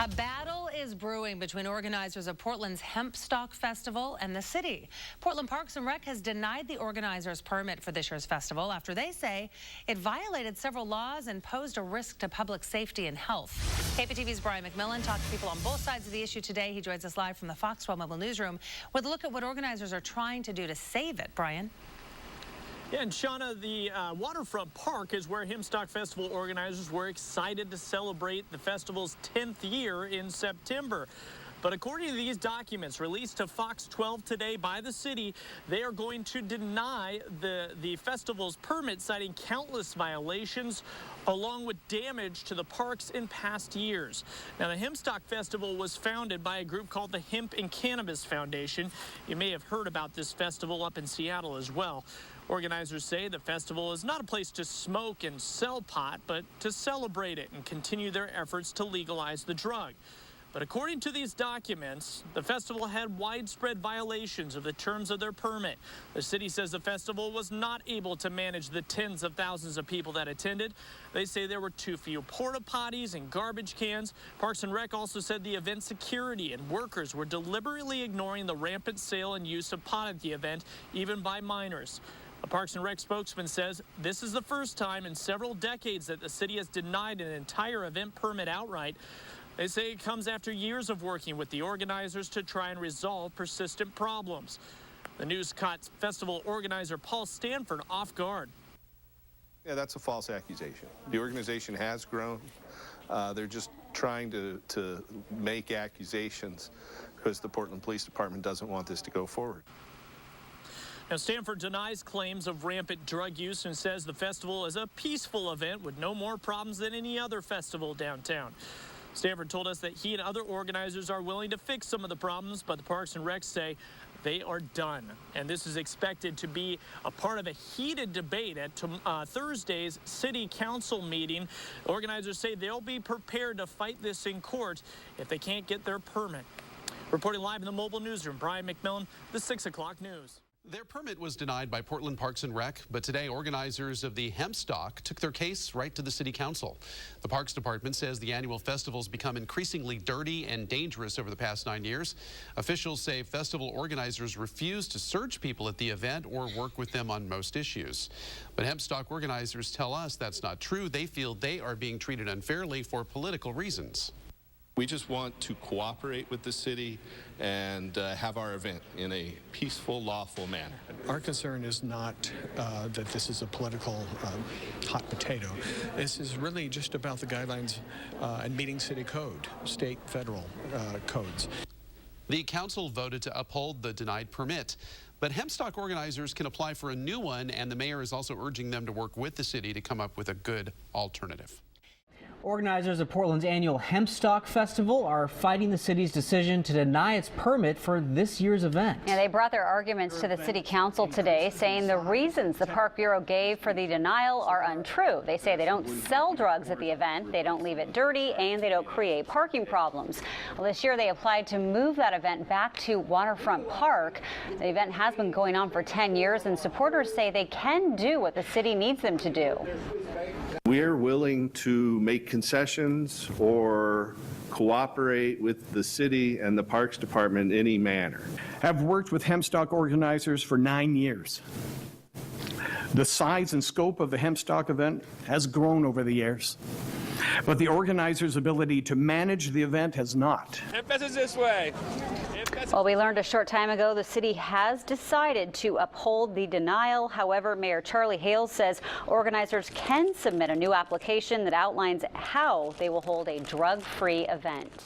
A battle is brewing between organizers of Portland's Hempstalk Festival and the city. Portland Parks and Rec has denied the organizers' permit for this year's festival after they say it violated several laws and posed a risk to public safety and health. KPTV's Brian McMillan talked to people on both sides of the issue today. He joins us live from the Fox 12 Mobile Newsroom with a look at what organizers are trying to do to save it. Brian? Yeah, and Shauna, the Waterfront Park is where Hempstalk Festival organizers were excited to celebrate the festival's 10th year in September. But according to these documents released to Fox 12 today by the city, they are going to deny the festival's permit, citing countless violations along with damage to the parks in past years. Now, the Hempstalk Festival was founded by a group called the Hemp and Cannabis Foundation. You may have heard about this festival up in Seattle as well. Organizers say the festival is not a place to smoke and sell pot, but to celebrate it and continue their efforts to legalize the drug. But according to these documents, the festival had widespread violations of the terms of their permit. The city says the festival was not able to manage the tens of thousands of people that attended. They say there were too few porta potties and garbage cans. Parks and Rec also said the event security and workers were deliberately ignoring the rampant sale and use of pot at the event, even by minors. A Parks and Rec spokesman says this is the first time in several decades that the city has denied an entire event permit outright. They say it comes after years of working with the organizers to try and resolve persistent problems. The news caught festival organizer Paul Stanford off guard. Yeah, that's a false accusation. The organization has grown. They're just trying to make accusations because the Portland Police Department doesn't want this to go forward. Now, Stanford denies claims of rampant drug use and says the festival is a peaceful event with no more problems than any other festival downtown. Stanford told us that he and other organizers are willing to fix some of the problems, but the Parks and Rec say they are done. And this is expected to be a part of a heated debate at Thursday's city council meeting. Organizers say they'll be prepared to fight this in court if they can't get their permit. Reporting live in the mobile newsroom, Brian McMillan, the 6 o'clock news. Their permit was denied by Portland Parks and Rec, but today organizers of the Hempstalk took their case right to the city council. The Parks Department says the annual festival's become increasingly dirty and dangerous over the past 9 years. Officials say festival organizers refuse to search people at the event or work with them on most issues. But Hempstalk organizers tell us that's not true. They feel they are being treated unfairly for political reasons. We just want to cooperate with the city and have our event in a peaceful, lawful manner. Our concern is not that this is a political hot potato. This is really just about the guidelines and meeting city code, state, federal codes. The council voted to uphold the denied permit, but Hempstalk organizers can apply for a new one, and the mayor is also urging them to work with the city to come up with a good alternative. Organizers of Portland's annual Hempstalk Festival are fighting the city's decision to deny its permit for this year's event. Yeah, they brought their arguments to the city council today, saying the reasons the Park Bureau gave for the denial are untrue. They say they don't sell drugs at the event, they don't leave it dirty, and they don't create parking problems. Well, this year they applied to move that event back to Waterfront Park. The event has been going on for 10 years, and supporters say they can do what the city needs them to do. We're willing to make concessions or cooperate with the city and the Parks Department in any manner. I've worked with Hempstalk organizers for 9 years. The size and scope of the Hempstalk event has grown over the years, but the organizers' ability to manage the event has not. Emphasis this way. Well, we learned a short time ago the city has decided to uphold the denial. However, Mayor Charlie Hales says organizers can submit a new application that outlines how they will hold a drug-free event.